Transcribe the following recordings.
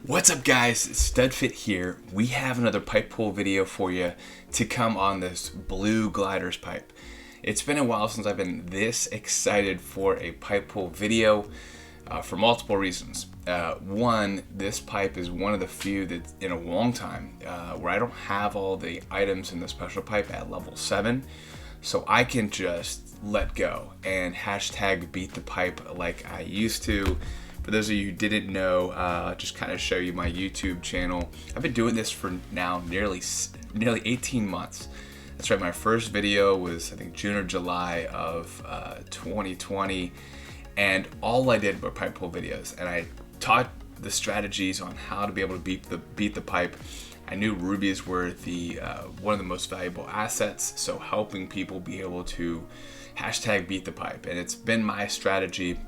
What's up guys, StudFit here. We have another pipe pull video for you to come on this blue gliders pipe. It's been a while since I've been this excited for a pipe pull video for multiple reasons. One, this pipe is one of the few that in a long time where I don't have all the items in the special pipe at level 7, so I can just let go and hashtag beat the pipe like I used to. For those of you who didn't know, just kind of show you my YouTube channel. I've been doing this for now nearly 18 months. That's right, my first video was I think June or July of 2020, and all I did were pipe pull videos, and I taught the strategies on how to be able to beat the pipe. I knew rubies were the one of the most valuable assets, so helping people be able to hashtag beat the pipe, and it's been my strategy.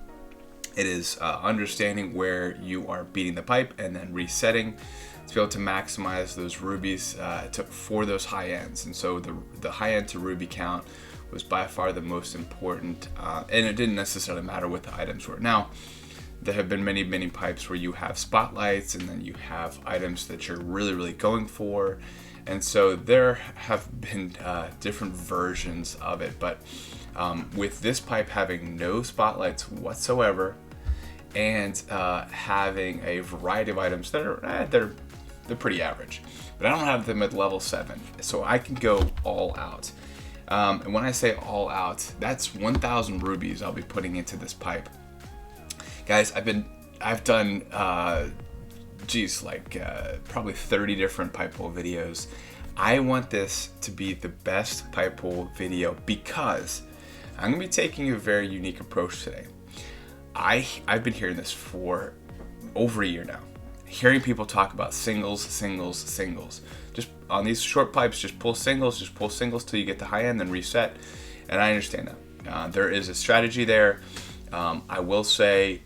It is understanding where you are beating the pipe and then resetting to be able to maximize those rubies for those high ends. And so the high end to ruby count was by far the most important, and it didn't necessarily matter what the items were. Now, there have been many pipes where you have spotlights and then you have items that you're really going for. And so there have been different versions of it, but with this pipe having no spotlights whatsoever, and having a variety of items that are they're pretty average, but I don't have them at level 7, so I can go all out. And when I say all out, that's 1,000 rubies I'll be putting into this pipe, guys. I've done probably 30 different pipe pull videos. I want this to be the best pipe pull video because I'm gonna be taking a very unique approach today. I've been hearing this for over a year now. Hearing people talk about singles. Just on these short pipes, just pull singles till you get the high end, then reset. And I understand that. There is a strategy there. I will say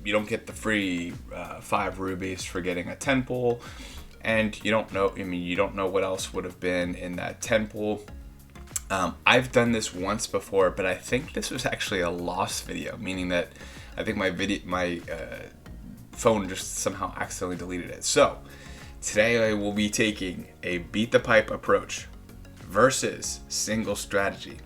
you don't get the free 5 rubies for getting a 10 pull, and you don't know what else would have been in that 10 pull. I've done this once before, but I think this was actually a lost video, meaning that I think my phone just somehow accidentally deleted it. So today I will be taking a beat the pipe approach versus single strategy,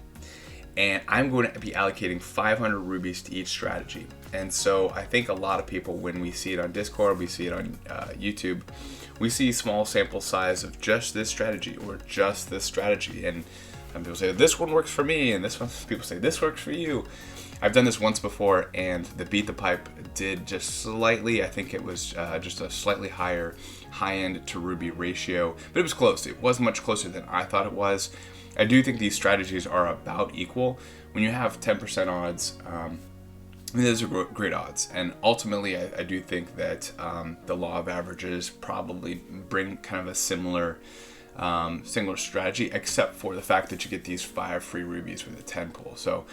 and I'm going to be allocating 500 rubies to each strategy. And so I think a lot of people, when we see it on Discord, we see it on YouTube, we see small sample size of just this strategy or just this strategy, and some people say this one works for me, and people say this works for you. I've done this once before, and the beat the pipe did just slightly. I think it was just a slightly higher high end to ruby ratio, but it was close. It was much closer than I thought it was. I do think these strategies are about equal. When you have 10% odds, those are great odds, and ultimately I do think that the law of averages probably bring kind of a similar strategy, except for the fact that you get these 5 free rubies with a 10 pull. So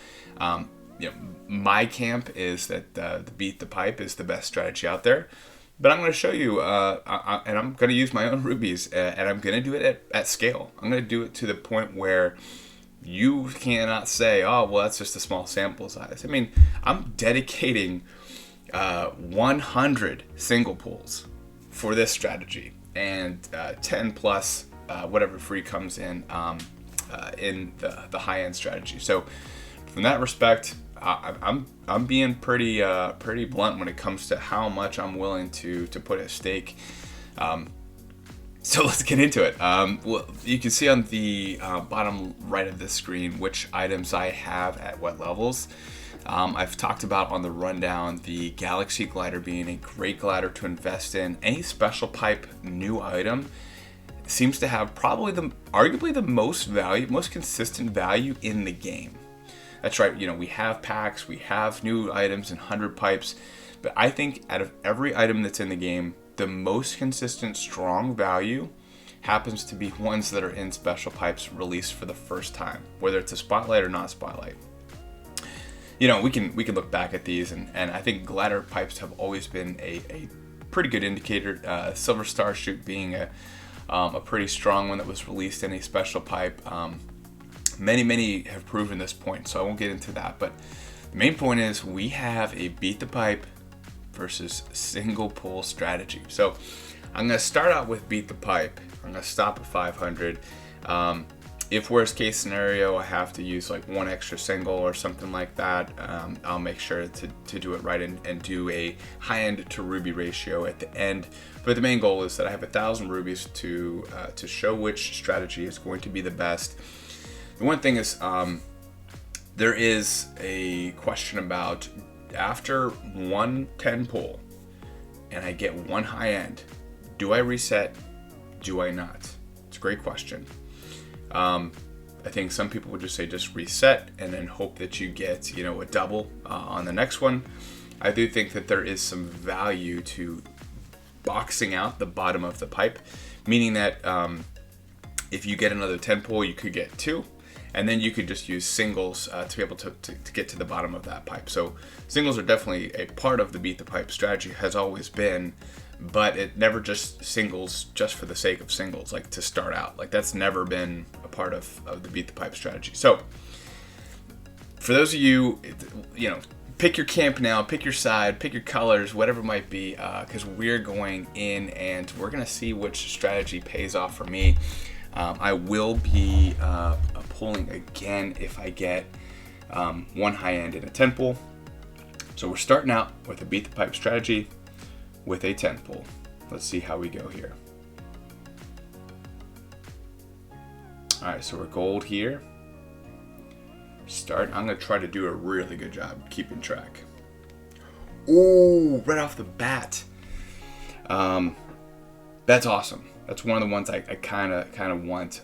my camp is that the beat the pipe is the best strategy out there, but I'm going to show you and I'm going to use my own rubies, and I'm going to do it at scale. I'm going to do it to the point where you cannot say, oh well, that's just a small sample size. I mean, I'm dedicating 100 single pulls for this strategy, and 10 plus whatever free comes in the high end strategy. So from that respect, I'm being pretty blunt when it comes to how much I'm willing to put at stake. So let's get into it. Well, you can see on the bottom right of this screen which items I have at what levels. I've talked about on the rundown the Galaxy glider being a great glider to invest in. Any special pipe new item seems to have probably arguably the most value, most consistent value in the game. That's right, we have packs, we have new items and 100 pipes, but I think out of every item that's in the game, the most consistent strong value happens to be ones that are in special pipes released for the first time, whether it's a spotlight or not spotlight. We can look back at these, and I think glider pipes have always been a pretty good indicator. Silver Star Shoot being a pretty strong one that was released in a special pipe. Many have proven this point, so I won't get into that. But the main point is we have a beat the pipe versus single pull strategy. So I'm going to start out with beat the pipe. I'm going to stop at 500. If worst case scenario, I have to use like one extra single or something like that, I'll make sure to do it right and do a high end to ruby ratio at the end. But the main goal is that I have 1,000 rubies to show which strategy is going to be the best. The one thing is, there is a question about after one 10 pull and I get one high end, do I reset? Do I not? It's a great question. I think some people would just say just reset and then hope that you get, a double on the next one. I do think that there is some value to boxing out the bottom of the pipe, meaning that if you get another 10 pull, you could get 2, and then you could just use singles to be able to get to the bottom of that pipe. So singles are definitely a part of the beat the pipe strategy, has always been, but it never just singles just for the sake of singles, like to start out. Like that's never been a part of the beat the pipe strategy. So for those of you, pick your camp now, pick your side, pick your colors, whatever it might be, because we're going in and we're going to see which strategy pays off for me. I will be pulling again if I get one high end in a 10 pull. So we're starting out with a beat the pipe strategy with a 10 pull. Let's see how we go here. All right, so we're gold here. I'm gonna try to do a really good job keeping track. Ooh, right off the bat. That's awesome. That's one of the ones I kind of want.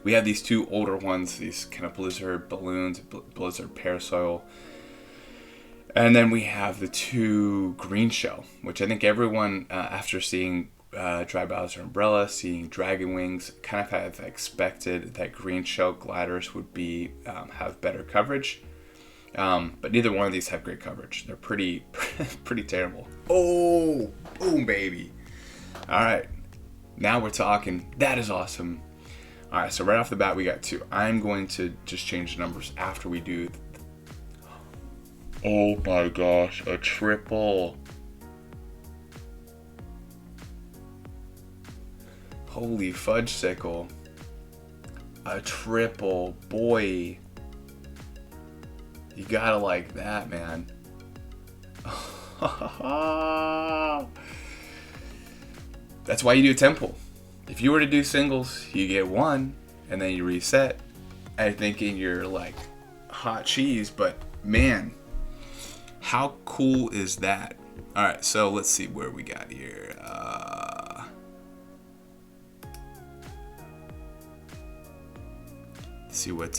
We have these two older ones, these kind of blizzard balloons, blizzard parasoil. And then we have the two green shell, which I think everyone, after seeing Dry Bowser Umbrella, seeing Dragon Wings, kind of have expected that green shell gliders would be have better coverage. But neither one of these have great coverage. They're pretty terrible. Oh, boom, baby. All right, now we're talking. That is awesome. All right, so right off the bat, we got 2. I'm going to just change the numbers after we do. Oh my gosh, a triple. Holy fudge sickle. A triple, boy. You gotta like that, man. That's why you do a 10 pull. If you were to do singles, you get 1 and then you reset. I'm thinking you're like hot cheese, but man, how cool is that? All right, so let's see where we got here. See what,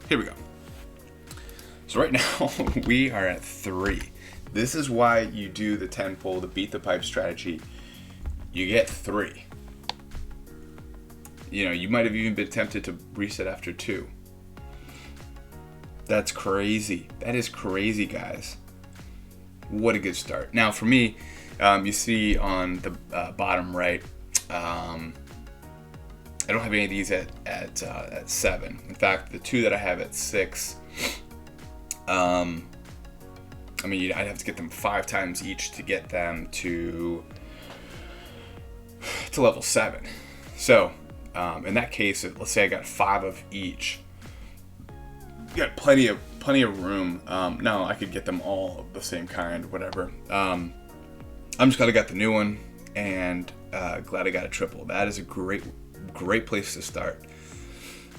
here we go. So right now we are at 3. This is why you do the 10 pull, the beat the pipe strategy. You get 3. You might have even been tempted to reset after 2. That's crazy. That is crazy, guys. What a good start. Now for me, you see on the bottom right, I don't have any of these at 7. In fact, the 2 that I have at 6, I'd have to get them 5 times each to get them to level 7. So, in that case, let's say I got 5 of each. You got plenty of room. No, I could get them all of the same kind, whatever. I'm just glad I got the new one, and glad I got a triple. That is a great place to start.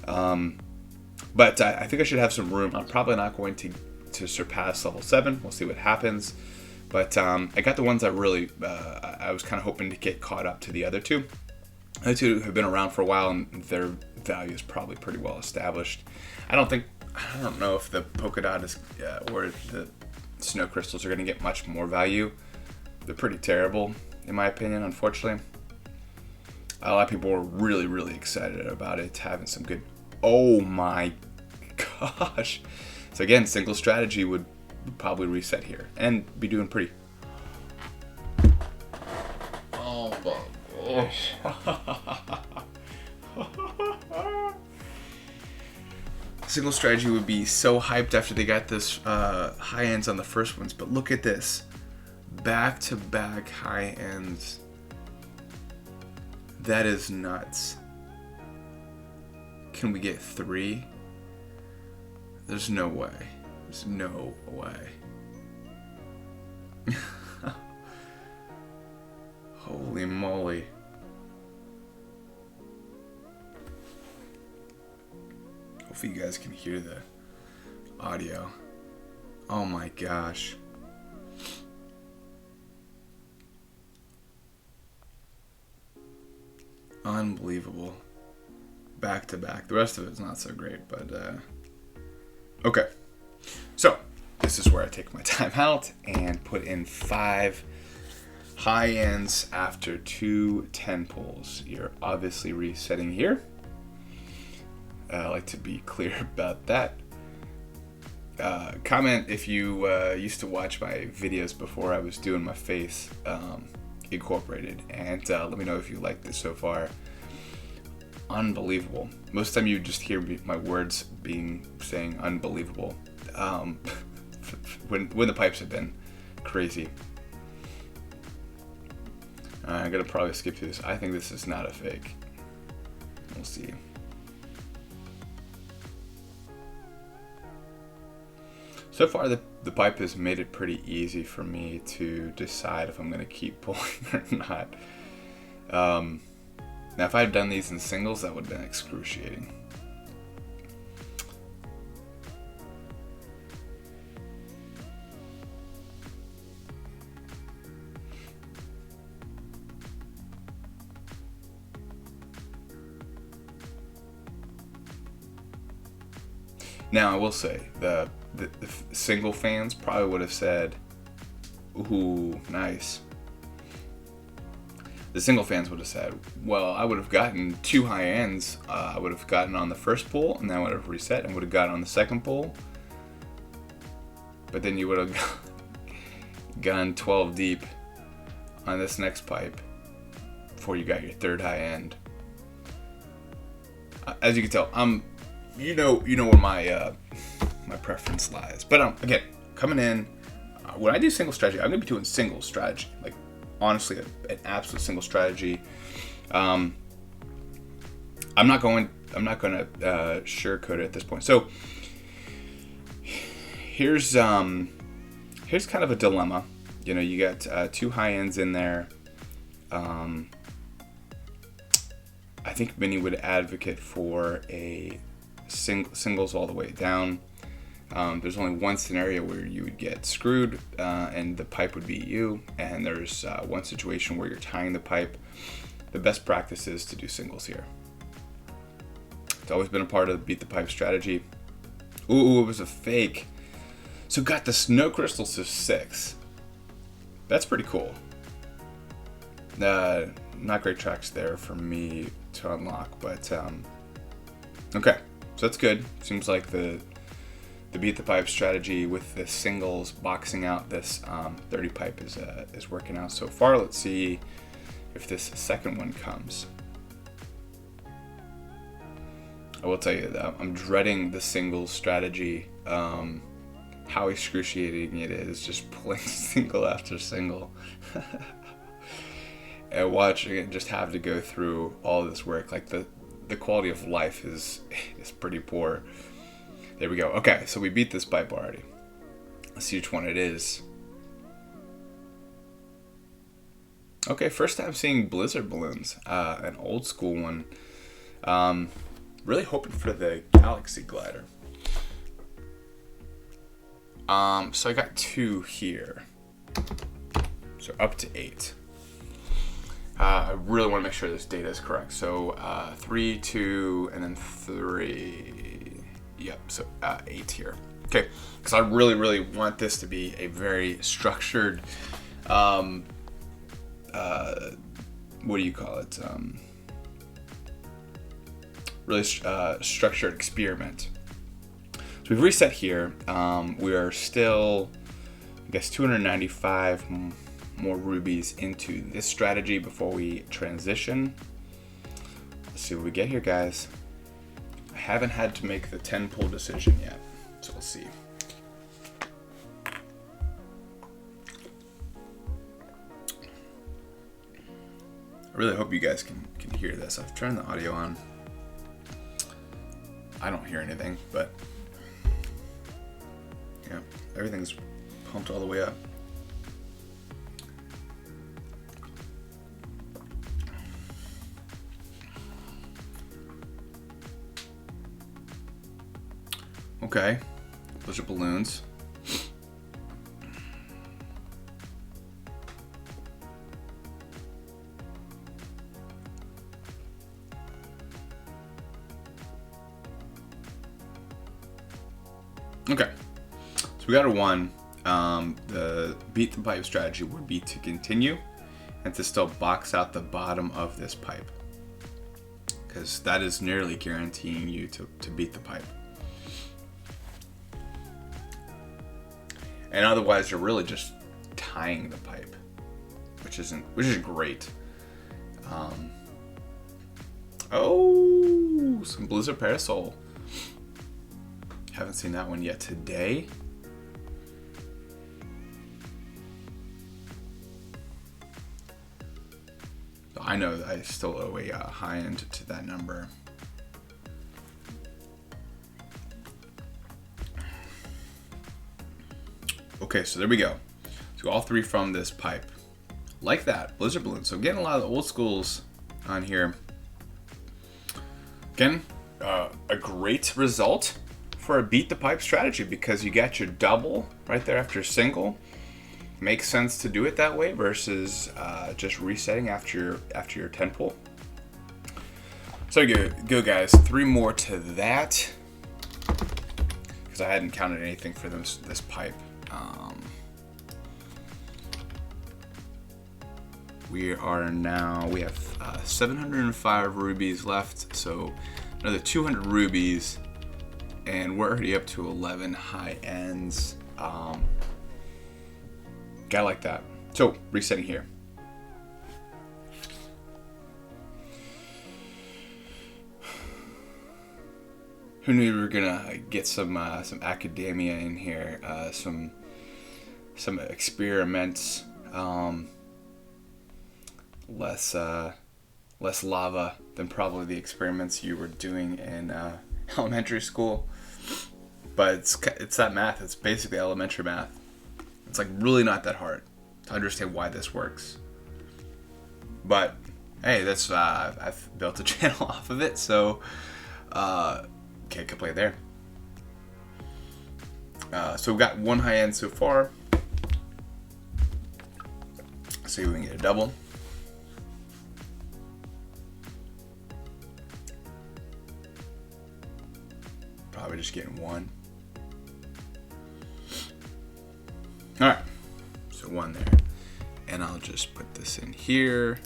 But I think I should have some room. I'm probably not going to surpass level 7. We'll see what happens. But I got the ones that really I was kind of hoping to get caught up to the other 2. The other 2 have been around for a while, and their value is probably pretty well established. I don't know if the polka dot is or the snow crystals are going to get much more value. They're pretty terrible, in my opinion, unfortunately. A lot of people were really, really excited about it, having some good. Oh my gosh. So again, single strategy would probably reset here and be doing pretty. Oh my gosh. single strategy would be so hyped after they got this high ends on the first ones, but look at this. Back-to-back high ends. That is nuts. Can we get 3? There's no way. There's no way. Holy moly. Hopefully you guys can hear the audio. Oh my gosh. Unbelievable. Back to back. The rest of it's not so great, but okay. So this is where I take my time out and put in 5 high ends after 2 10 pulls. You're obviously resetting here. I like to be clear about that. Comment if you used to watch my videos before I was doing my face incorporated, and let me know if you like this so far. Unbelievable. Most of the time you just hear my words saying unbelievable when the pipes have been crazy. I'm gonna probably skip through this. I think this is not a fake. We'll see. So far, the pipe has made it pretty easy for me to decide if I'm going to keep pulling or not. Now, if I had done these in singles, that would have been excruciating. Now, I will say, the single fans probably would have said, ooh, nice. The single fans would have said, well, I would have gotten 2 high ends. I would have gotten on the first pull, and then I would have reset and would have gotten on the second pull. But then you would have gone 12 deep on this next pipe before you got your 3rd high end. As you can tell, you know where my preference lies. But again, coming in, when I do single strategy, I'm gonna be doing single strategy. Like, honestly, an absolute single strategy. I'm not gonna sugarcoat it at this point. So here's kind of a dilemma. You know, you got 2 high ends in there. I think many would advocate for a singles all the way down. There's only one scenario where you would get screwed and the pipe would beat you, and there's one situation where you're tying the pipe. The best practice is to do singles here. It's always been a part of the beat the pipe strategy. Ooh, it was a fake. So got the snow crystals to 6. That's pretty cool. Not great tracks there for me to unlock, but okay, so that's good. Seems like the beat the pipe strategy with the singles boxing out this 30 pipe is working out so far. Let's see if this second one comes. I will tell you that I'm dreading the singles strategy. How excruciating it is just pulling single after single. And watching it just have to go through all this work. Like the quality of life is pretty poor. There we go. Okay, so we beat this pipe already. Let's see which one it is. Okay, first time seeing blizzard balloons. An old school one. Really hoping for the Galaxy Glider. So I got 2 here. So up to 8. I really want to make sure this data is correct. So 3, 2, and then 3. Yep, so 8 here. Okay, because I really, really want this to be a very structured, what do you call it? Really structured experiment. So we've reset here. We are still, I guess, 295 more rubies into this strategy before we transition. Let's see what we get here, guys. I haven't had to make the 10 pull decision yet, so we'll see. I really hope you guys can hear this. I've turned the audio on. I don't hear anything, but yeah, everything's pumped all the way up. Okay, bunch of balloons. Okay, so we got a 1. The beat the pipe strategy would be to continue and to still box out the bottom of this pipe, because that is nearly guaranteeing you to beat the pipe. And otherwise, you're really just tying the pipe, which isn't great. Oh, some Blizzard Parasol. Haven't seen that one yet today. I know that I still owe a high end to that number. Okay, so there we go. So all 3 from this pipe. Like that, Blizzard Balloon. So getting a lot of the old schools on here. Again, a great result for a beat the pipe strategy, because you got your double right there after single. Makes sense to do it that way versus just resetting after your 10 pull. So go guys, 3 more to that, because I hadn't counted anything for this pipe. We have 705 rubies left, so another 200 rubies, and we're already up to 11 high ends. Guy like that. So resetting here. Who knew we were gonna get some academia in here, some experiments, less lava than probably the experiments you were doing in elementary school. But it's that math. It's basically elementary math. It's like really not that hard to understand why this works. But hey, that's I've built a channel off of it, so can't complain there. So we've got 1 high end so far. See if we can get a double. Probably just getting 1. All right, so 1 there, and I'll just put this in here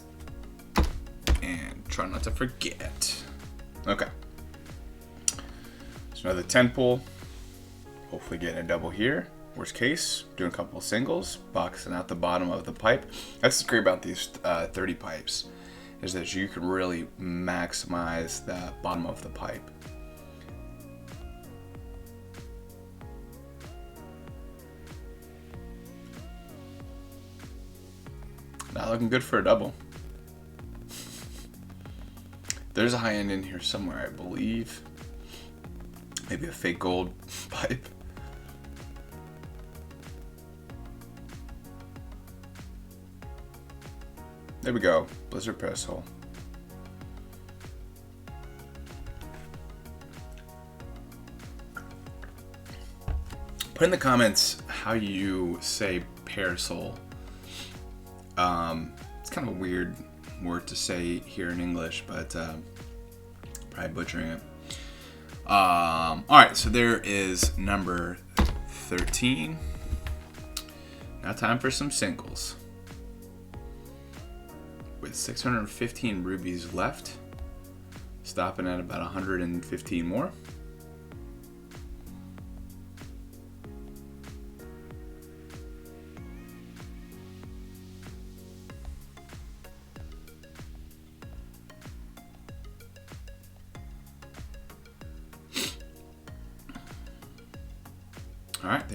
and try not to forget. Okay, so another 10 pull, hopefully getting a double here. Worst case, doing a couple of singles, boxing out the bottom of the pipe. That's what's great about these 30 pipes, is that you can really maximize the bottom of the pipe. Not looking good for a double. There's a high end in here somewhere, I believe. Maybe a fake gold pipe. There we go. Blizzard Parasol. Put in the comments how you say parasol. It's kind of a weird word to say here in English, but probably butchering it. All right, so there is number 13. Now time for some singles. With 615 rubies left, stopping at about 115 more.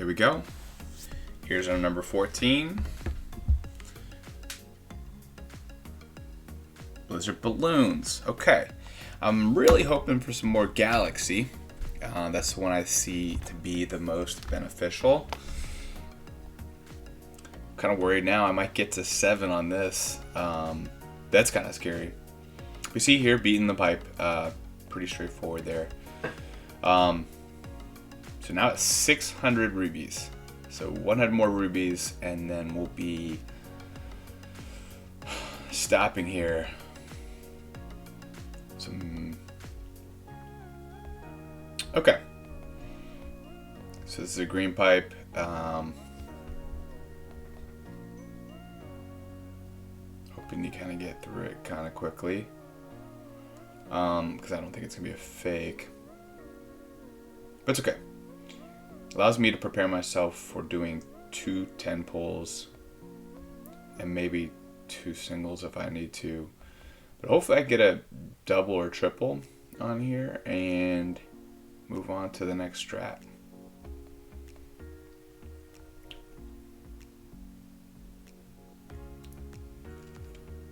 There we go. Here's our number 14. Blizzard balloons. Okay. I'm really hoping for some more Galaxy. That's the one I see to be the most beneficial. Kind of worried now. I might get to 7 on this. That's kind of scary. We see here beating the pipe. Pretty straightforward there. So now it's 600 rubies. So 100 more rubies, and then we'll be stopping here. Okay. So this is a green pipe. Hoping to kind of get through it kind of quickly. Because I don't think it's going to be a fake. But it's okay. Allows me to prepare myself for doing 2 10 pulls and maybe 2 singles if I need to. But hopefully I get a double or triple on here and move on to the next strat.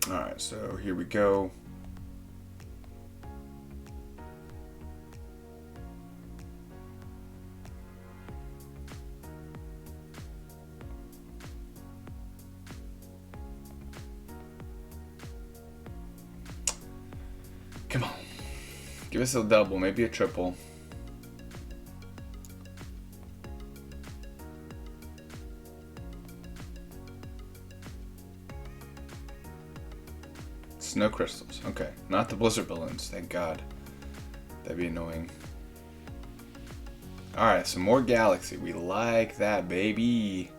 Alright, so here we go. Come on. Give us a double, maybe a triple. Snow crystals. Okay. Not the blizzard balloons, thank God. That'd be annoying. Alright, some more Galaxy. We like that, baby.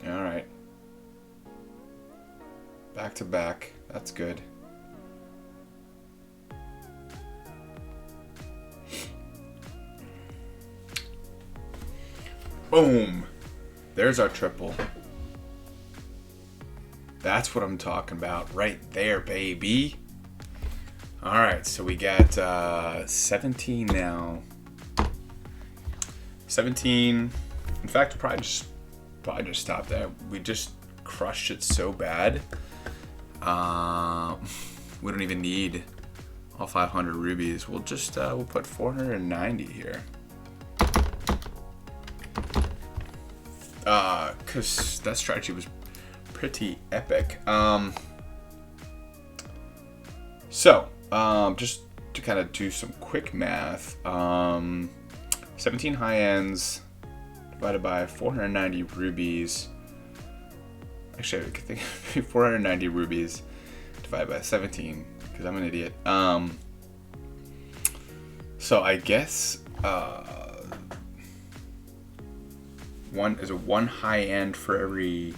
Alright. Back to back. That's good. Boom! There's our triple. That's what I'm talking about right there, baby. Alright, so we got 17 now. 17. In fact, probably just stop there. We just crushed it so bad. We don't even need all 500 rubies. We'll just we'll put 490 here. Because that strategy was pretty epic. Just to kind of do some quick math, 17 high ends divided by 490 rubies. Actually, I could think 490 rubies divided by 17 because I'm an idiot. So I guess one high end for every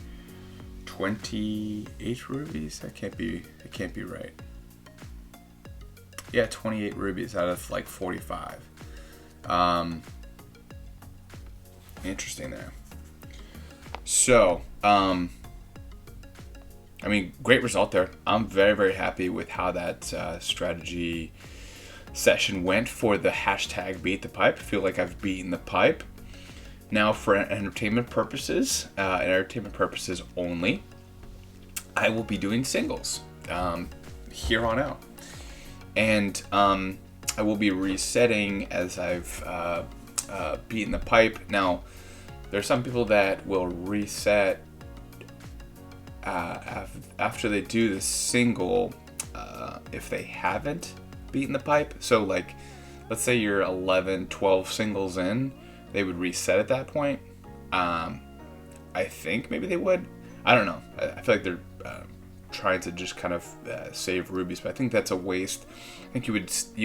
28 rubies. That can't be right. Yeah, 28 rubies out of like 45. Interesting there. So, I mean, great result there. I'm very, very happy with how that strategy session went for the hashtag beat the pipe. I feel like I've beaten the pipe. Now, for entertainment purposes, and entertainment purposes only, I will be doing singles here on out. And I will be resetting as I've beaten the pipe. Now, there are some people that will reset after they do the single if they haven't beaten the pipe. So, like, let's say you're 11, 12 singles in, they would reset at that point. I think maybe they would. I don't know. I feel like they're trying to just kind of save rubies, but I think that's a waste. I think you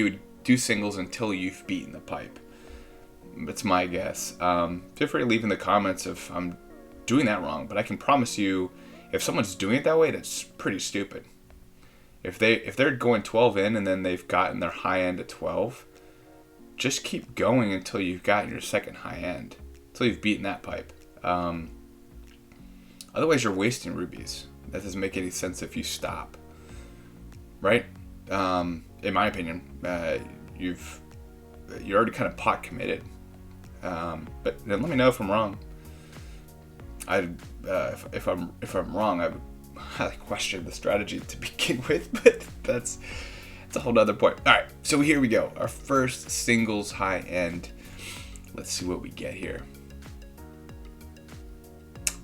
would do singles until you've beaten the pipe. That's my guess. Feel free to leave in the comments if I'm doing that wrong, but I can promise you, if someone's doing it that way, that's pretty stupid. If they're going 12 in and then they've gotten their high end at 12, just keep going until you've gotten your second high end, until you've beaten that pipe. Otherwise, you're wasting rubies. That doesn't make any sense if you stop, right? In my opinion, you're already kind of pot committed But then let me know if I'm wrong. If I'm wrong, I would highly question the strategy to begin with, but that's a whole nother point. All right, so here we go. Our first singles high end. Let's see what we get here.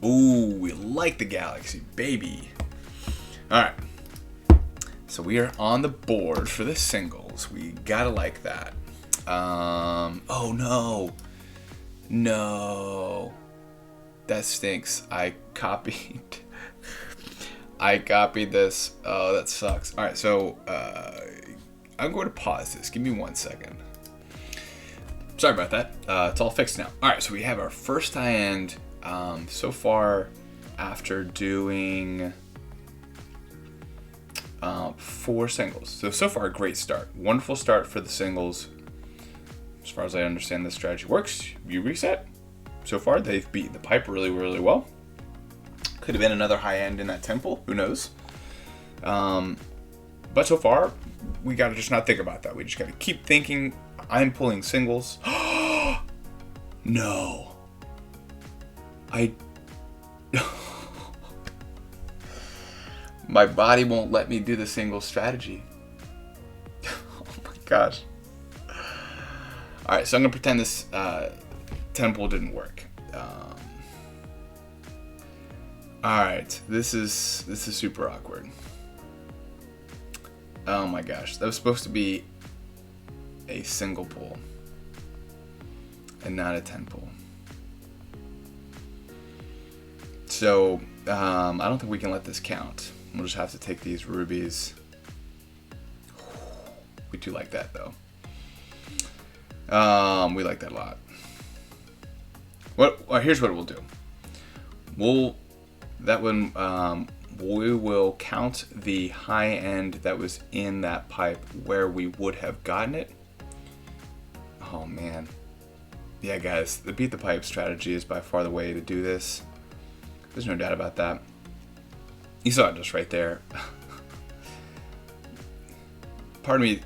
Ooh, we like the Galaxy, baby. All right. So we are on the board for the singles. We gotta like that. Oh no. That stinks. I copied this. Oh, that sucks. All right, so I'm going to pause this. Give me 1 second. Sorry about that. It's all fixed now. All right, so we have our first high end so far after doing 4 singles. So far, a great start. Wonderful start for the singles. As far as I understand this strategy works, you reset. So far, they've beaten the pipe really, really well. Could have been another high end in that temple. Who knows? But so far, we got to just not think about that. We just got to keep thinking, I'm pulling singles. No. My body won't let me do the single strategy. Oh my gosh. Alright, so I'm going to pretend this temple didn't work. Alright, this is super awkward. Oh my gosh, that was supposed to be a single pull and not a 10 pull. So, I don't think we can let this count. We'll just have to take these rubies. We do like that though. We like that a lot. Here's what we'll do. We will count the high end that was in that pipe where we would have gotten it. Oh man. Yeah guys, the beat the pipe strategy is by far the way to do this. There's no doubt about that. You saw it just right there. Part of me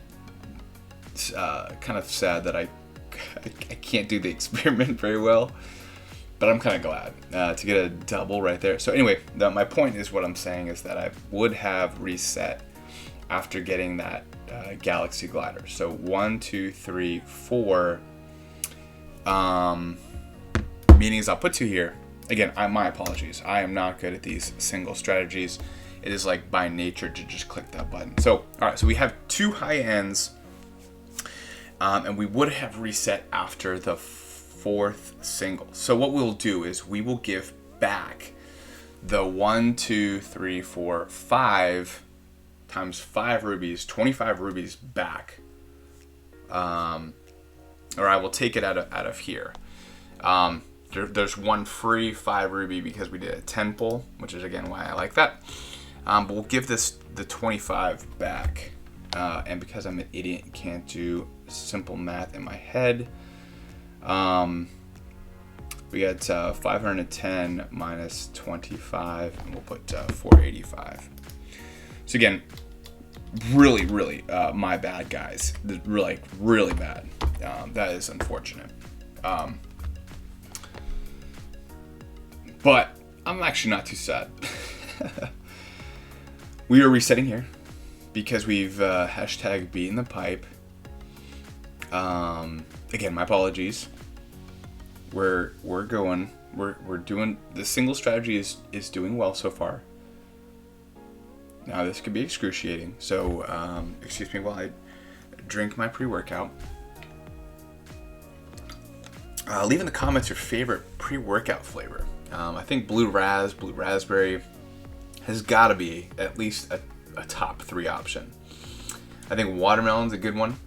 is kind of sad that I can't do the experiment very well, but I'm kind of glad to get a double right there. So anyway, my point is what I'm saying is that I would have reset after getting that Galaxy glider. So 1, 2, 3, 4 meanings I'll put 2 here. Again, my apologies. I am not good at these single strategies. It is like by nature to just click that button. So, all right, so we have 2 high ends, and we would have reset after the 4th single. So what we'll do is we will give back the 1, 2, 3, 4, 5 times 5 rubies, 25 rubies back. Or I will take it out of here. There's one free 5 ruby because we did a 10 pull, which is again why I like that. But we'll give this the 25 back. And because I'm an idiot and can't do simple math in my head, we got 510 minus 25, and we'll put 485. So again, really, my bad, guys. Really bad. That is unfortunate. But I'm actually not too sad. We are resetting here because we've hashtag beaten the pipe. Again, my apologies. We're doing the single strategy is doing well so far. Now this could be excruciating, so excuse me while I drink my pre-workout. Leave in the comments your favorite pre-workout flavor. I think blue raspberry has got to be at least a top 3 option. I think watermelon's a good one.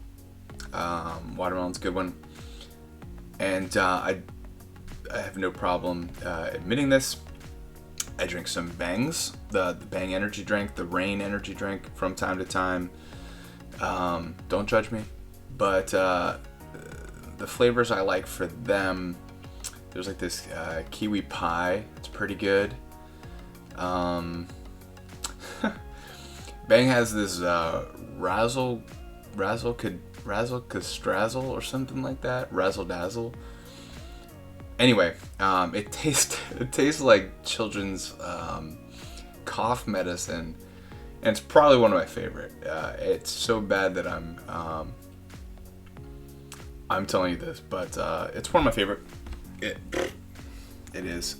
And I have no problem admitting this. I drink some Bangs, the Bang energy drink, the Rain energy drink from time to time. Don't judge me, but the flavors I like for them, there's like this kiwi pie. It's pretty good. Bang has this razzle castrazzle or something like that. Razzle dazzle. Anyway, it tastes like children's cough medicine, and it's probably one of my favorite. It's so bad that I'm telling you this, but it's one of my favorite. It is.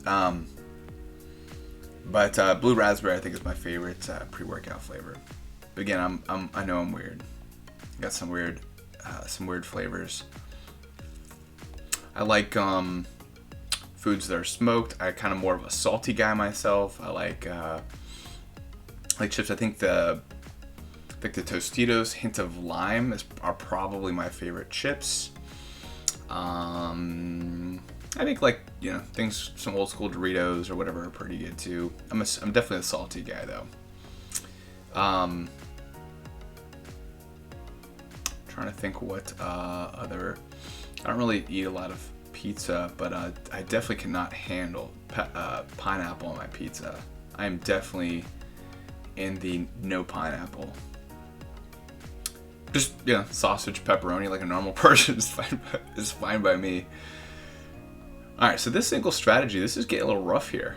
But blue raspberry I think is my favorite pre-workout flavor. But again, I know I'm weird. I got some weird flavors. I like foods that are smoked. I'm kind of more of a salty guy myself. I like chips. I think the Tostitos hint of lime are probably my favorite chips. I think things, some old school Doritos or whatever are pretty good too. I'm definitely a salty guy though. Trying to think what other. I don't really eat a lot of pizza, but I definitely cannot handle pineapple on my pizza. I am definitely in the no pineapple. Just sausage, pepperoni like a normal person is fine by me. All right, so this single strategy, this is getting a little rough here.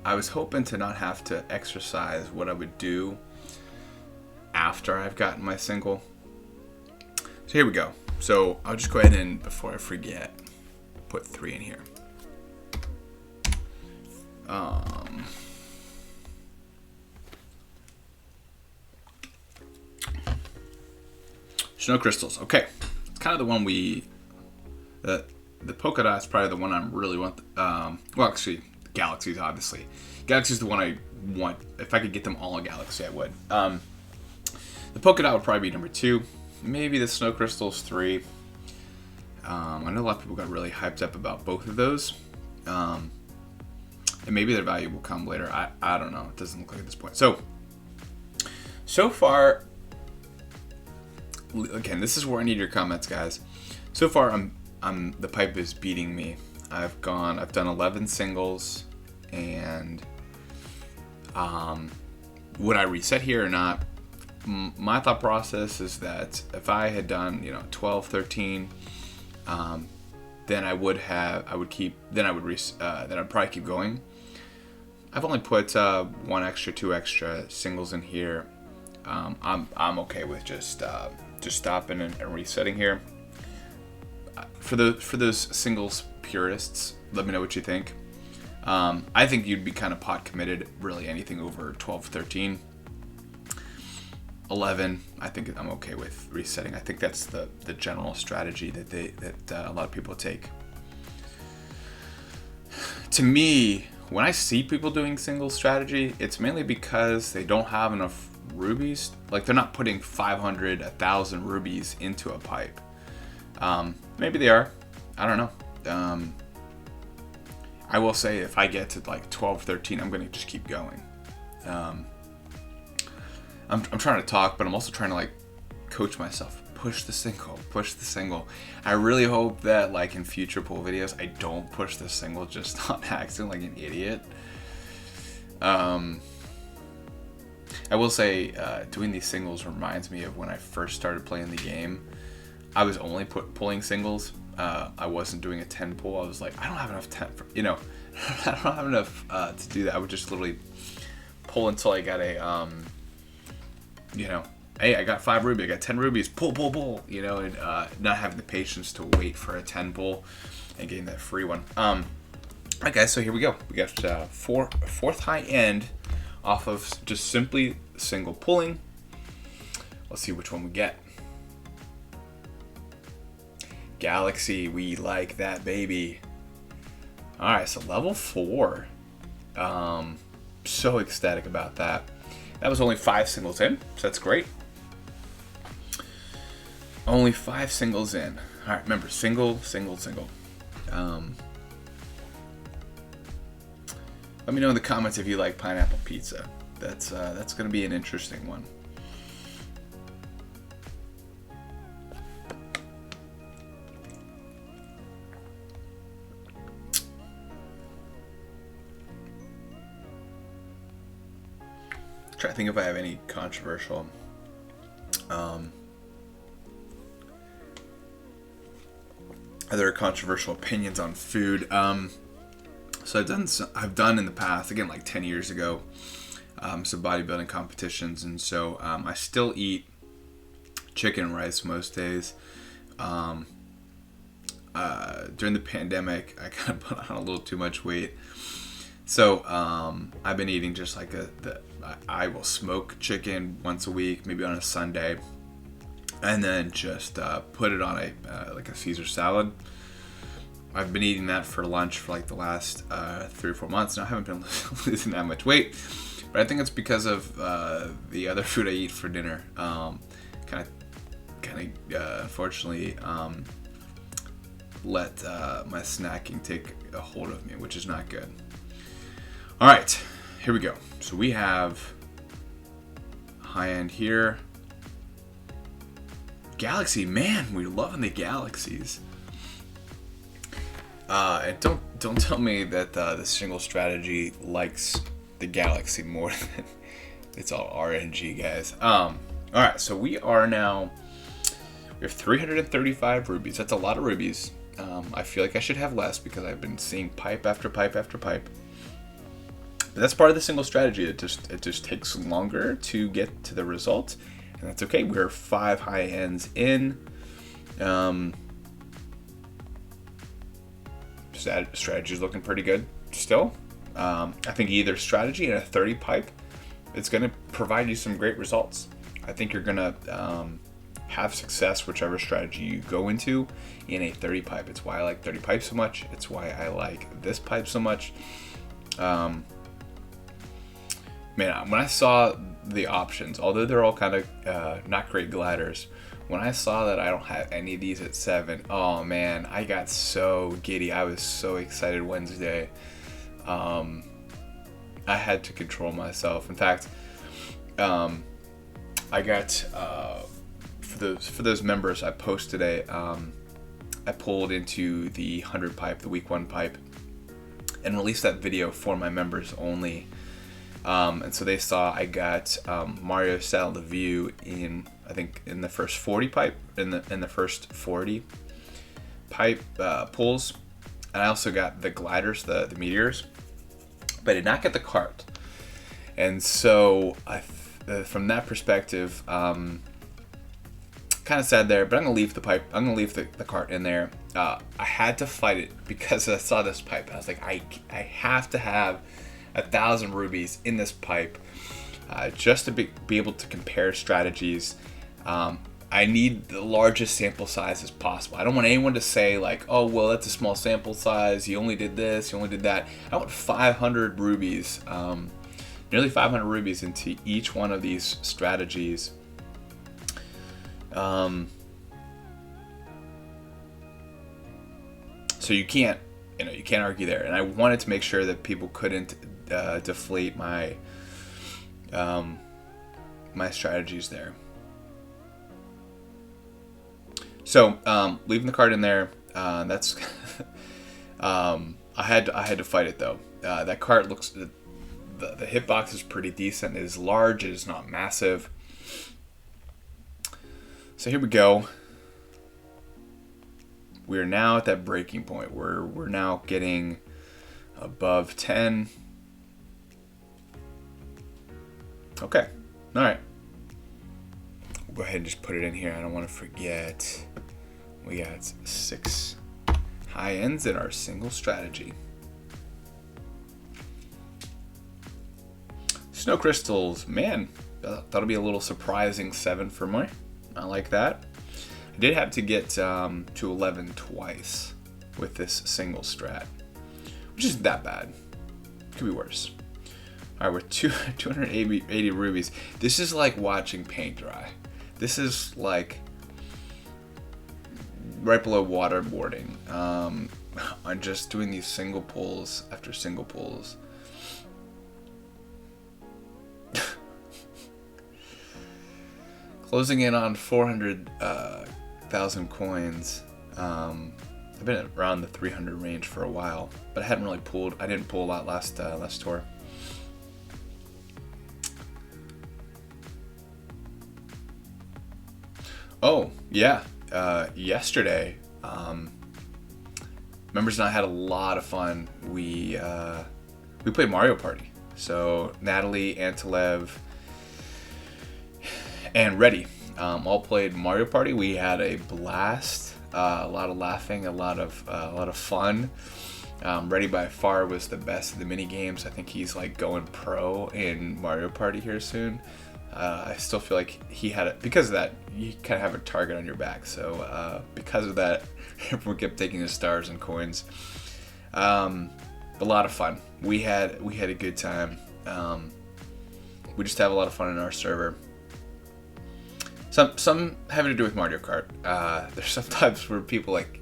I was hoping to not have to exercise what I would do after I've gotten my single. So here we go. So I'll just go ahead and, before I forget, put 3 in here. Snow crystals. Okay, it's kind of the one the polka dot's probably the one I'm really want. Well, actually, galaxies obviously. Galaxy's the one I want. If I could get them all in Galaxy, I would. The polka dot would probably be number 2. Maybe the snow crystals 3. I know a lot of people got really hyped up about both of those. And maybe their value will come later. I don't know. It doesn't look like at this point. So far, again, this is where I need your comments, guys. So far, the pipe is beating me. I've done 11 singles, and would I reset here or not? My thought process is that if I had done 12, 13, then I'd probably keep going. I've only put 1 extra, 2 extra singles in here. I'm okay with just stopping and resetting here. For those singles purists, let me know what you think. I think you'd be kind of pot committed, really anything over 12, 13. 11, I think I'm okay with resetting. I think that's the general strategy that a lot of people take. To me, when I see people doing single strategy, it's mainly because they don't have enough rubies. Like, they're not putting 500, 1,000 rubies into a pipe. Maybe they are. I don't know. I will say if I get to like 12, 13, I'm going to just keep going. I'm trying to talk, but I'm also trying to like coach myself. Push the single. I really hope that like in future pool videos, I don't push the single just on accident like an idiot. I will say doing these singles reminds me of when I first started playing the game. I was only pulling singles. I wasn't doing a 10 pull. I was like, I don't have enough 10 I don't have enough to do that. I would just literally pull until I got a hey, I got 5 ruby, I got 10 rubies, pull, and not having the patience to wait for a 10 pull and getting that free one. Alright guys, so here we go. We got fourth high end off of just simply single pulling. Let's see which one we get. Galaxy, we like that baby. Alright, so level 4. So ecstatic about that. That was only 5 singles in, so that's great. Only 5 singles in. Alright, remember, single. Let me know in the comments if you like pineapple pizza. That's going to be an interesting one. Try to think if I have any controversial. other controversial opinions on food. So I've done in the past, again, like 10 years ago, some bodybuilding competitions, and so I still eat chicken and rice most days. During the pandemic, I kind of put on a little too much weight. So I've been eating just like I will smoke chicken once a week, maybe on a Sunday, and then just put it on like a Caesar salad. I've been eating that for lunch for like the last 3 or 4 months, and I haven't been losing that much weight. But I think it's because of the other food I eat for dinner. Unfortunately, let my snacking take a hold of me, which is not good. All right, here we go. So we have high end here. Galaxy, man, we're loving the galaxies. And don't tell me that the single strategy likes the galaxy more than it's all RNG, guys. All right, so we have 335 rubies. That's a lot of rubies. I feel like I should have less because I've been seeing pipe after pipe after pipe. But that's part of the single strategy. It just takes longer to get to the result, and that's okay. We're 5 high ends in. Strategy is looking pretty good still. I think either strategy and a 30 pipe, it's going to provide you some great results. I think you're going to have success whichever strategy you go into in a 30 pipe. It's why I like 30 pipes so much. It's why I like this pipe so much. Man, when I saw the options, although they're all kind of not great gliders, when I saw that I don't have any of these at 7, oh man, I got so giddy. I was so excited Wednesday. I had to control myself. In fact, I got for those members, I posted I pulled into the 100 pipe, the week 1 pipe, and released that video for my members only. And so they saw I got Mario style the view in, I think, in the first 40 pipe, in the first 40 pipe pulls, and I also got the gliders, the meteors, but I did not get the cart. And so from that perspective, kind of sad there, but I'm gonna leave the pipe. I'm gonna leave the cart in there. I had to fight it because I saw this pipe. I was like, I have to have 1,000 rubies in this pipe just to be able to compare strategies. I need the largest sample size as possible. I don't want anyone to say like, oh, well, that's a small sample size. You only did this, you only did that. I want 500 rubies, nearly 500 rubies into each one of these strategies. So you can't argue there. And I wanted to make sure that people couldn't deflate my my strategies there. So leaving the card in there, that's I had to fight it though. That card looks, the hitbox is pretty decent. It is large. It is not massive. So here we go. We are now at that breaking point where we're now getting above 10. Okay. All right. We'll go ahead and just put it in here. I don't want to forget. We got 6 high ends in our single strategy. Snow crystals, man, that'll be a little surprising 7 for me. I like that. I did have to get to 11 twice with this single strat, which isn't that bad. Could be worse. All right, we're 280 rubies. This is like watching paint dry. This is like right below waterboarding. I'm just doing these single pulls after single pulls. Closing in on 400,000 coins. I've been around the 300 range for a while, but I hadn't really pulled. I didn't pull a lot last tour. Oh yeah, yesterday members and I had a lot of fun. We played Mario Party. So Natalie, Antalev, and Reddy all played Mario Party. We had a blast, a lot of laughing, a lot of fun. Reddy by far was the best of the mini games. I think he's like going pro in Mario Party here soon. I still feel like he had it because of that. You kind of have a target on your back. So because of that, everyone kept taking the stars and coins. A lot of fun. We had a good time. We just have a lot of fun in our server. Some having to do with Mario Kart. There's sometimes where people like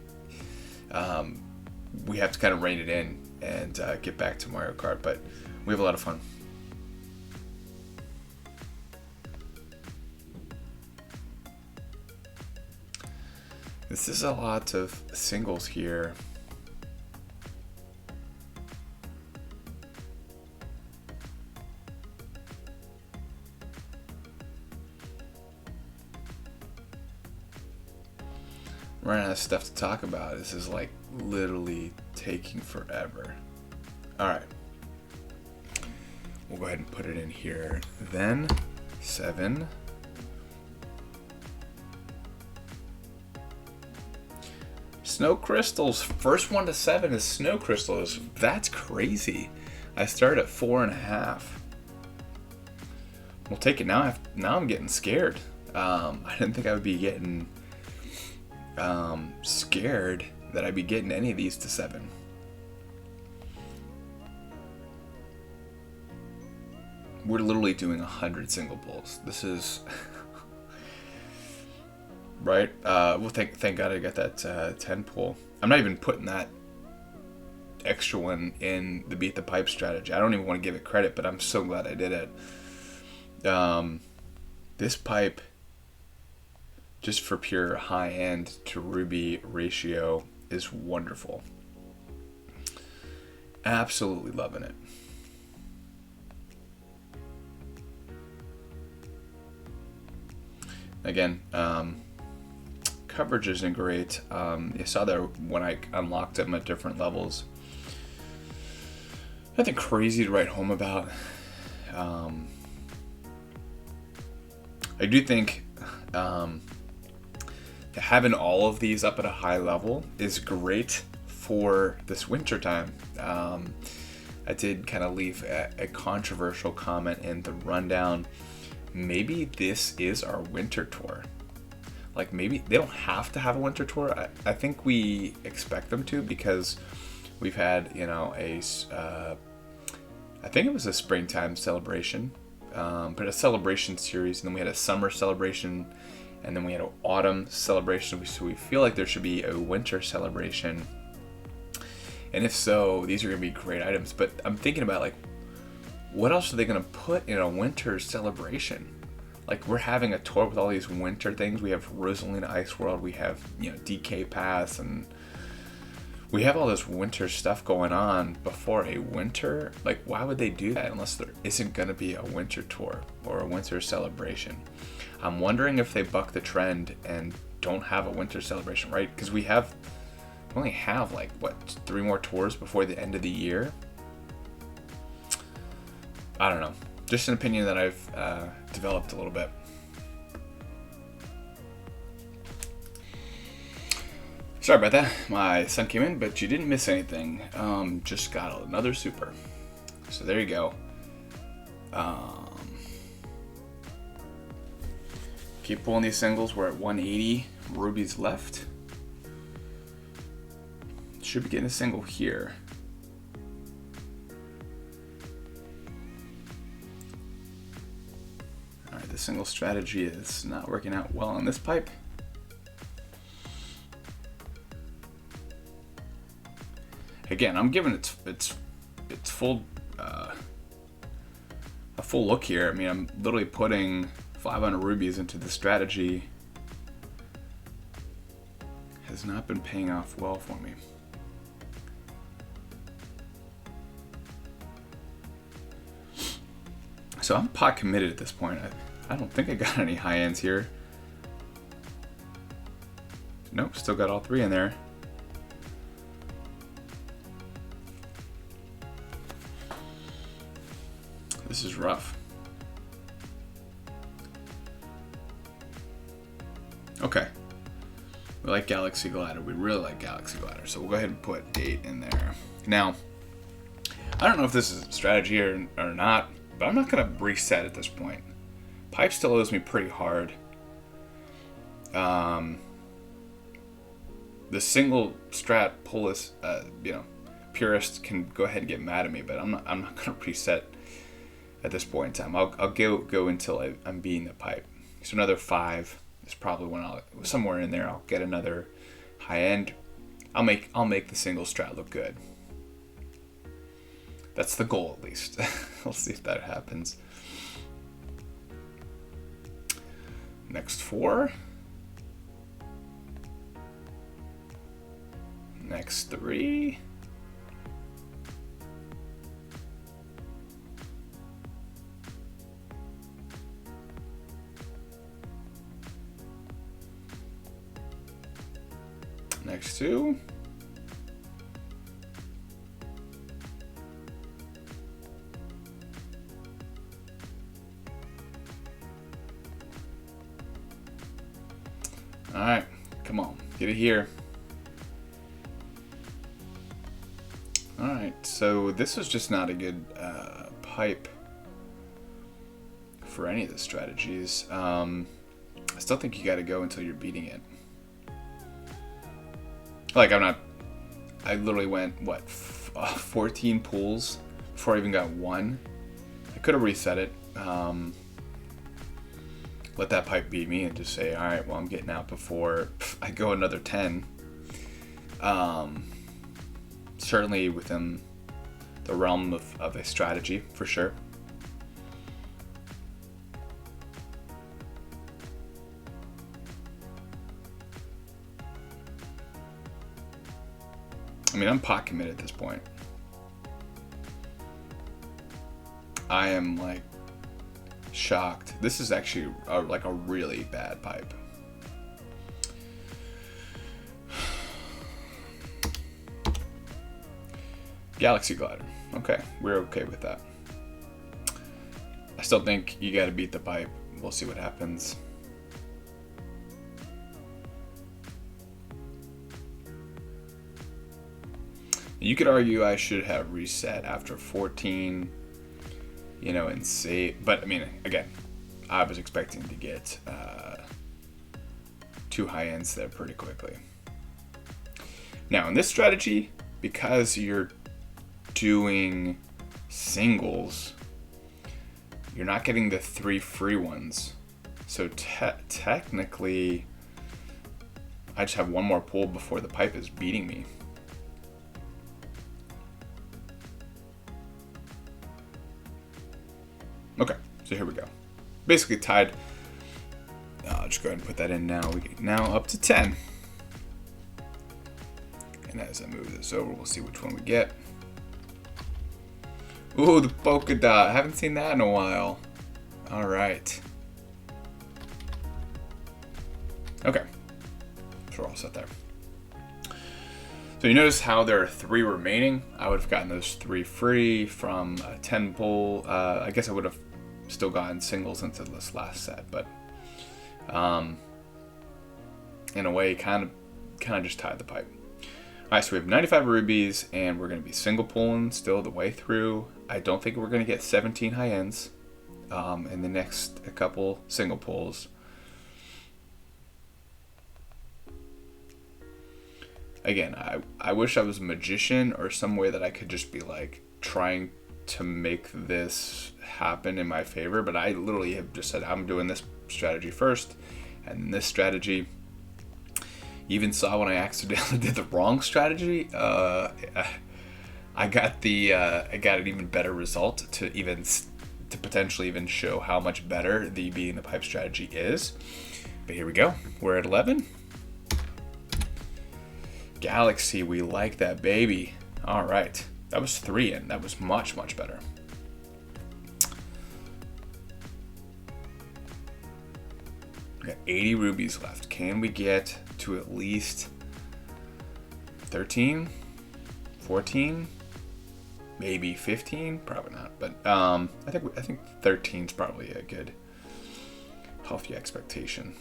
we have to kind of rein it in and get back to Mario Kart, but we have a lot of fun. This is a lot of singles here. Running out of stuff to talk about. This is like literally taking forever. All right, we'll go ahead and put it in here. Then 7. Snow crystals. First one to 7 is snow crystals. That's crazy. I started at 4.5. We'll take it now. Now I'm getting scared. I didn't think I would be getting scared that I'd be getting any of these to 7. We're literally doing 100 single pulls. This is right. Well, thank God I got that 10 pull. I'm not even putting that extra one in the beat the pipe strategy. I don't even want to give it credit, but I'm so glad I did it. This pipe, just for pure high end to ruby ratio, is wonderful. Absolutely loving it. Again, coverage isn't great. You saw that when I unlocked them at different levels. Nothing crazy to write home about. I do think having all of these up at a high level is great for this winter time. I did kind of leave a controversial comment in the rundown. Maybe this is our winter tour. Like, maybe they don't have to have a winter tour. I think we expect them to, because we've had, I think it was a springtime celebration, but a celebration series, and then we had a summer celebration, and then we had an autumn celebration. So we feel like there should be a winter celebration. And if so, these are going to be great items. But I'm thinking about, like, what else are they going to put in a winter celebration? Like, we're having a tour with all these winter things. We have Rosalina Ice World. We have, DK Pass, and we have all this winter stuff going on before a winter. Like, why would they do that unless there isn't going to be a winter tour or a winter celebration? I'm wondering if they buck the trend and don't have a winter celebration, right? Because we only have, like, 3 more tours before the end of the year? I don't know. Just an opinion that I've developed a little bit. Sorry about that. My son came in, but you didn't miss anything. Just got another super. So there you go. Keep pulling these singles. We're at 180 rubies left. Should be getting a single here. Alright, the single strategy is not working out well on this pipe. Again, I'm giving its full a full look here. I mean, I'm literally putting 500 rubies into the strategy. Has not been paying off well for me. So I'm pot committed at this point. I don't think I got any high ends here. Nope, still got all 3 in there. This is rough. Okay. We like Galaxy Glider. We really like Galaxy Glider. So we'll go ahead and put 8 in there. Now, I don't know if this is a strategy or not, but I'm not going to reset at this point. Pipe still owes me pretty hard. The single strat pullist, purist can go ahead and get mad at me, but I'm not going to reset at this point in time. I'll go until I'm beating the pipe. So another 5 is probably when somewhere in there I'll get another high end. I'll make the single strat look good. That's the goal, at least. We'll see if that happens. Next 4. Next 3. Next 2. All right, come on, get it here. All right, so this was just not a good pipe for any of the strategies. I still think you got to go until you're beating it. Like, I literally went, 14 pulls before I even got 1. I could have reset it. Let that pipe beat me and just say, all right, well, I'm getting out before I go another 10. Certainly within the realm of a strategy, for sure. I mean, I'm pot committed at this point. I am like shocked. This is actually like a really bad pipe. Galaxy Glider. Okay, we're okay with that. I still think you got to beat the pipe. We'll see what happens. You could argue I should have reset after 14, and save. But I mean, again, I was expecting to get 2 high ends there pretty quickly. Now in this strategy, because you're doing singles, you're not getting the 3 free ones. So technically, I just have 1 more pull before the pipe is beating me. Okay, so here we go. Basically tied. I'll just go ahead and put that in now. We get now up to 10. And as I move this over, we'll see which one we get. Ooh, the polka dot. I haven't seen that in a while. All right. Okay. So we're all set there. So you notice how there are 3 remaining. I would have gotten those 3 free from a 10 pull. I guess I would have still gotten singles into this last set, but in a way, kind of just tied the pipe. All right, so we have 95 rubies, and we're going to be single pulling still the way through. I don't think we're going to get 17 high ends in the next couple single pulls. Again, I wish I was a magician or some way that I could just be like trying to make this happen in my favor, but I literally have just said I'm doing this strategy first, and this strategy. You even saw when I accidentally did the wrong strategy. I got an even better result to potentially even show how much better the beating the pipe strategy is. But here we go. We're at 11. Galaxy, we like that baby. All right, that was 3 in. That was much better. We got 80 rubies left. Can we get to at least 13, 14? maybe 15, probably not, but I think 13 is probably a good healthy expectation.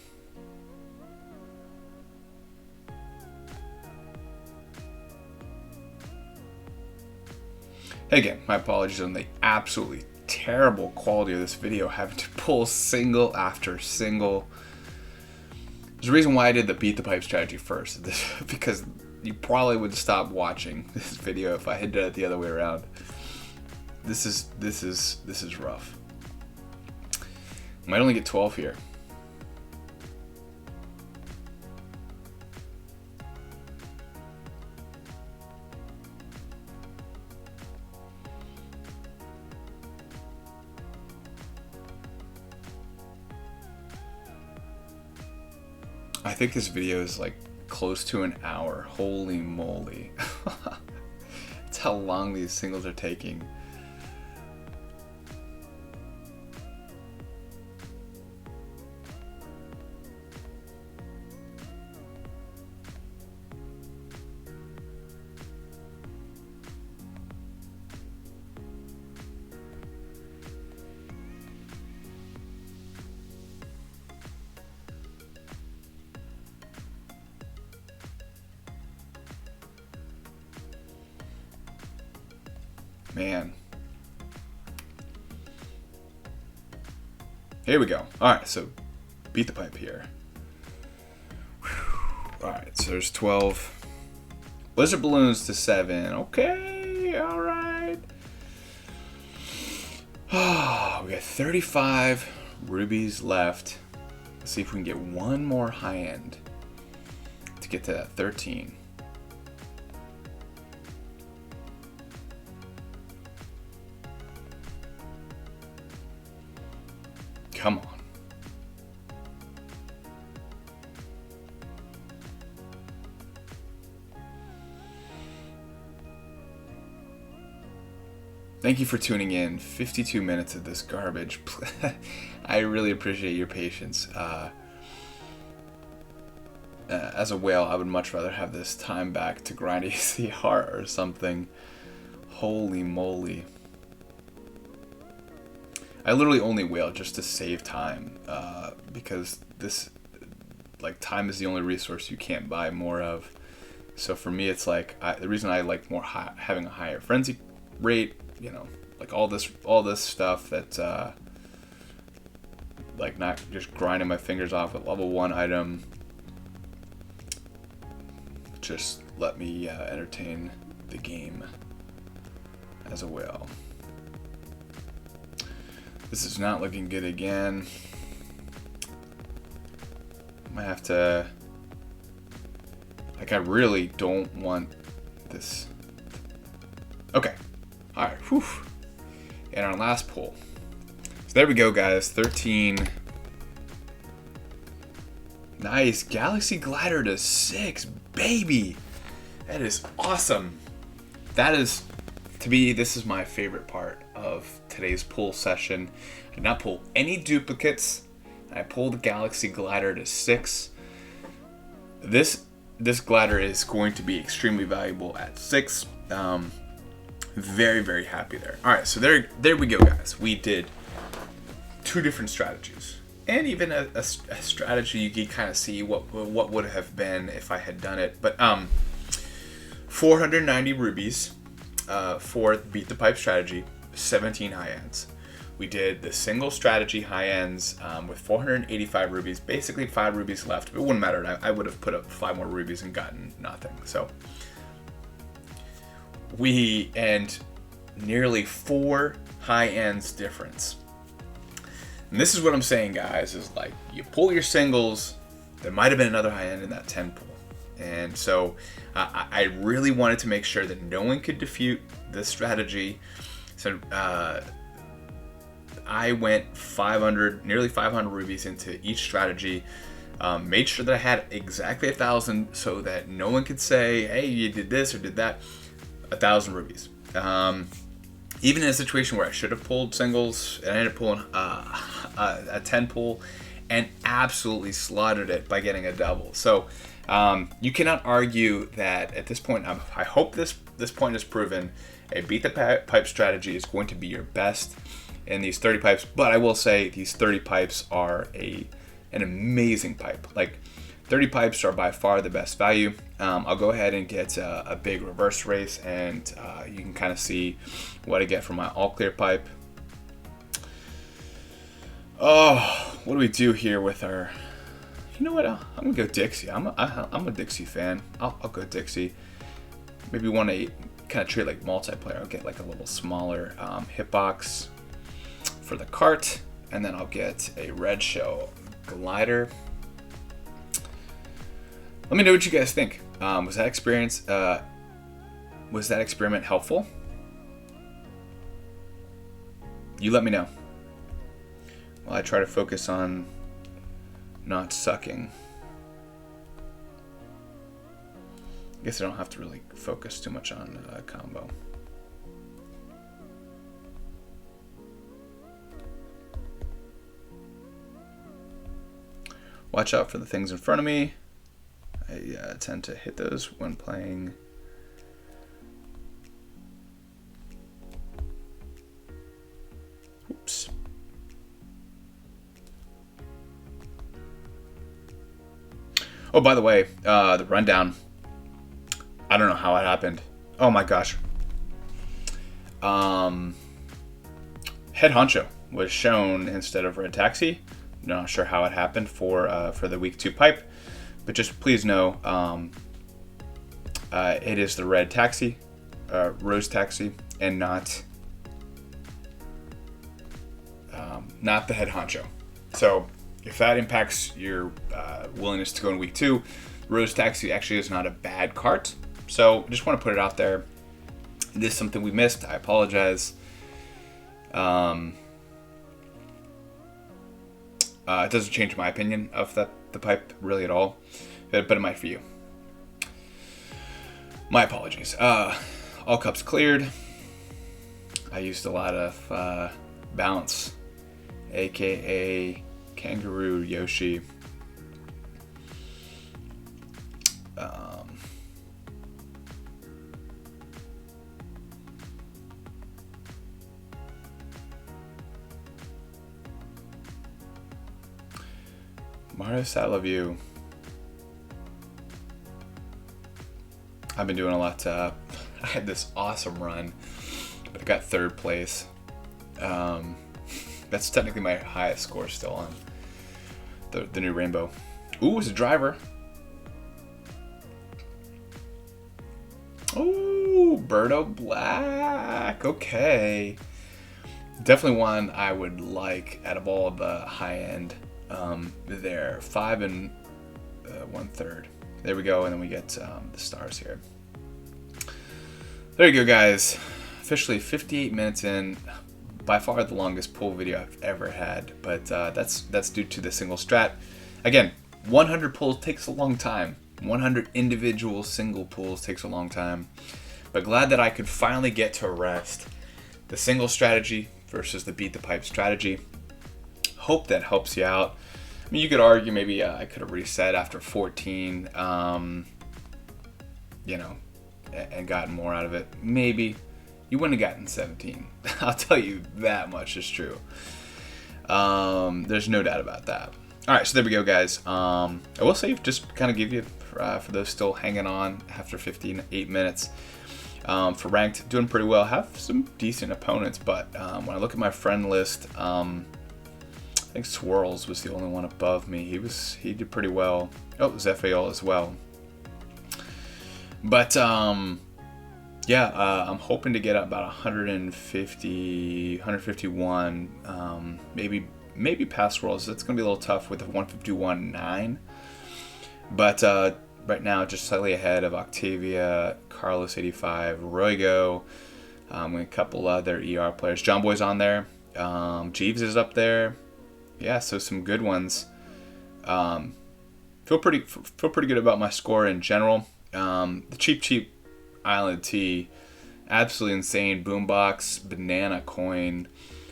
Again, my apologies on the absolutely terrible quality of this video, having to pull single after single. There's a reason why I did the beat the pipe strategy first, because you probably would stop watching this video if I had done it the other way around. This is rough. Might only get 12 here. I think this video is like close to an hour. Holy moly. That's how long these singles are taking. Man. Here we go. Alright, so beat the pipe here. Alright, so there's 12. Blizzard balloons to 7. Okay, alright. Oh, we got 35 rubies left. Let's see if we can get one more high end to get to that 13. Come on. Thank you for tuning in. 52 minutes of this garbage. I really appreciate your patience. As a whale, I would much rather have this time back to grind ACR or something. Holy moly. I literally only whale just to save time, because this, like, time is the only resource you can't buy more of. So for me, it's like the reason I like having a higher frenzy rate, you know, like all this stuff that, like, not just grinding my fingers off at level 1 item. Just let me entertain the game as a whale. This is not looking good again. I might have to... Like, I really don't want this. Okay. Alright, whew. And our last pull. So there we go, guys. 13. Nice. Galaxy Glider to 6. Baby! That is awesome. That is... To me, this is my favorite part of today's pull session. I did not pull any duplicates. I pulled the Galaxy Glider to 6. This glider is going to be extremely valuable at 6. Very, very happy there. All right, so there we go, guys. We did 2 different strategies, and even a strategy you can kind of see what would have been if I had done it. But 490 rubies. For beat the pipe strategy, 17 high ends. We did the single strategy high ends with 485 rubies, basically 5 rubies left. It wouldn't matter. I would have put up 5 more rubies and gotten nothing. So we end nearly 4 high ends difference. And this is what I'm saying, guys, is like you pull your singles, there might have been another high end in that 10 pull. And so I really wanted to make sure that no one could defeat this strategy. So I went nearly 500 rubies into each strategy. Made sure that I had exactly 1,000 so that no one could say, hey, you did this or did that. 1,000 rubies. Even in a situation where I should have pulled singles, and I ended up pulling a 10 pull and absolutely slaughtered it by getting a double. So you cannot argue that at this point. I hope this point is proven. A beat the pipe strategy is going to be your best in these 30 pipes, but I will say these 30 pipes are an amazing pipe. Like 30 pipes are by far the best value. I'll go ahead and get a big reverse race, and you can kind of see what I get from my all clear pipe. Oh, what do we do here with our? You know what? I'm gonna go Dixie. I'm a Dixie fan. I'll go Dixie. Maybe want to kind of treat it like multiplayer. I'll get like a little smaller hitbox for the Kart, and then I'll get a red shell glider. Let me know what you guys think. Was that experiment helpful? You let me know. While I try to focus on not sucking. I guess I don't have to really focus too much on combo. Watch out for the things in front of me. I tend to hit those when playing. Oops. Oh, by the way, the rundown. I don't know how it happened. Oh my gosh. Head honcho was shown instead of red taxi. Not sure how it happened for the week 2 pipe, but just please know it is the red taxi, rose taxi, and not the head honcho. So if that impacts your willingness to go in week 2, rose taxi actually is not a bad cart. So just want to put it out there. This is something we missed. I apologize. It doesn't change my opinion of the pipe really at all, but it might for you. My apologies. All cups cleared. I used a lot of bounce, aka Kangaroo Yoshi. Marius, I love you. I've been doing a lot. I had this awesome run, but I got 3rd place. That's technically my highest score still on the new rainbow. Ooh, it's a driver. Ooh, Birdo Black. Okay. Definitely one I would like out of all of the high end. There, 5 and 1/3. There we go, and then we get the stars here. There you go, guys. Officially 58 minutes in. By far the longest pull video I've ever had, but that's due to the single strat. Again, 100 pulls takes a long time. 100 individual single pulls takes a long time. But glad that I could finally get to rest the single strategy versus the beat the pipe strategy. Hope that helps you out. I mean, you could argue maybe I could have reset after 14, and gotten more out of it. Maybe. You wouldn't have gotten 17. I'll tell you that much is true. There's no doubt about that. All right, so there we go, guys. I will say, just kind of give you, for those still hanging on after 8 minutes, for ranked, doing pretty well. Have some decent opponents, but when I look at my friend list, I think Swirls was the only one above me. He did pretty well. Oh, Zephiel as well. But yeah, I'm hoping to get about 150, 151, maybe past Swirls. That's gonna be a little tough with a 151.9. But right now, just slightly ahead of Octavia, Carlos 85, Roygo, and a couple other ER players. John Boy's on there. Jeeves is up there. Yeah, so some good ones. Feel pretty good about my score in general. The cheap Island T, absolutely insane boombox, banana coin,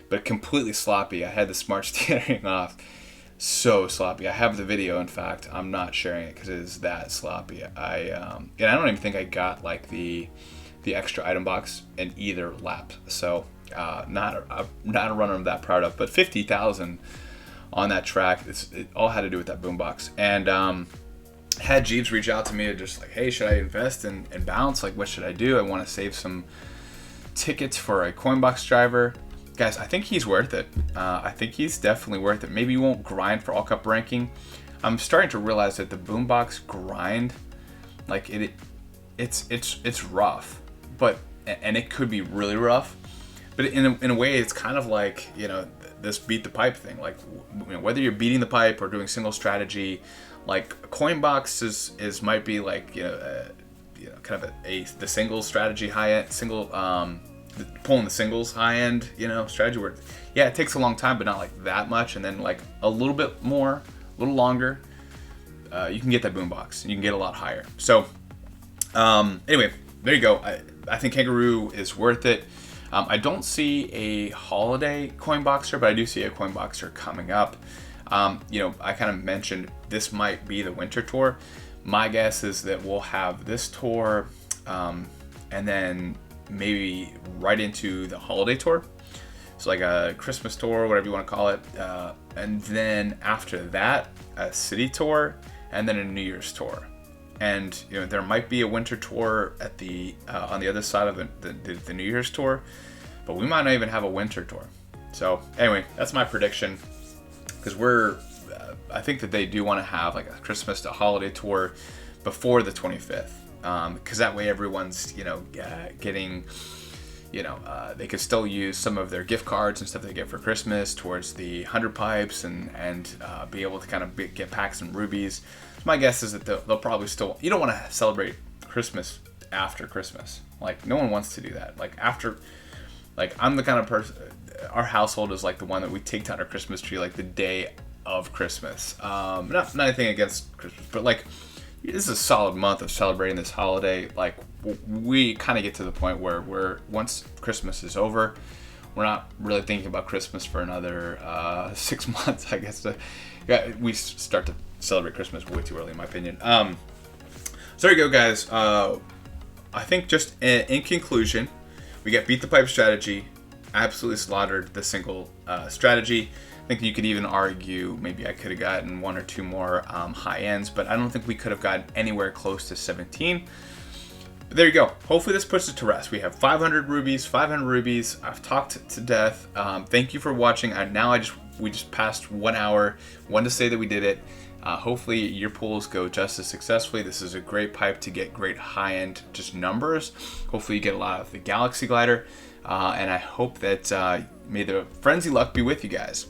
but completely sloppy. I had the smart steering off, so sloppy. I have the video, in fact. I'm not sharing it because it is that sloppy. And I don't even think I got like the the extra item box in either lap. So not a runner I'm that proud of, but 50,000 on that track. It all had to do with that boombox. And had Jeeves reach out to me and just like, hey, should I invest in Bounce? Like, what should I do? I want to save some tickets for a Coinbox driver. Guys, I think he's worth it. I think he's definitely worth it. Maybe you won't grind for all cup ranking. I'm starting to realize that the boombox grind, like it's rough, but and it could be really rough, but in a way it's kind of like, you know, this beat the pipe thing. Like, you know, whether you're beating the pipe or doing single strategy, like Coinbox is might be like, you know, kind of the single strategy high end single pulling the singles high end, you know, strategy where, yeah, it takes a long time, but not like that much, and then like a little bit more, a little longer, you can get that boombox. You can get a lot higher. So anyway, there you go. I think Kangaroo is worth it. I don't see a holiday Coinboxer, but I do see a Coinboxer coming up. You know, I kind of mentioned this might be the winter tour. My guess is that we'll have this tour and then maybe right into the holiday tour. So like a Christmas tour, whatever you want to call it. And then after that, a city tour and then a New Year's tour. And, you know, there might be a winter tour at the on the other side of the New Year's tour, but we might not even have a winter tour. So anyway, that's my prediction, because I think that they do want to have like a Christmas to holiday tour before the 25th, because that way everyone's, you know, getting, you know, they could still use some of their gift cards and stuff they get for Christmas towards the 100 pipes and be able to kind of get packs and rubies. My guess is that they'll probably still, you don't want to celebrate Christmas after Christmas. Like, no one wants to do that. Like, after, like, I'm the kind of person, our household is like the one that we take down our Christmas tree like the day of Christmas. Not anything against Christmas, but like, this is a solid month of celebrating this holiday. Like, we kind of get to the point where once Christmas is over, we're not really thinking about Christmas for another 6 months, I guess. We start to celebrate Christmas way too early, in my opinion. So there you go, guys. I think just in conclusion, we got beat the pipe strategy, absolutely slaughtered the single strategy. I think you could even argue maybe I could have gotten one or two more high ends, but I don't think we could have gotten anywhere close to 17. But there you go. Hopefully this puts it to rest. We have 500 rubies, 500 rubies. I've talked to death. Thank you for watching. We just passed 1 hour. Wanted to say that we did it. Hopefully your pools go just as successfully. This is a great pipe to get great high-end just numbers. Hopefully you get a lot of the Galaxy Glider. And I hope that may the frenzy luck be with you guys.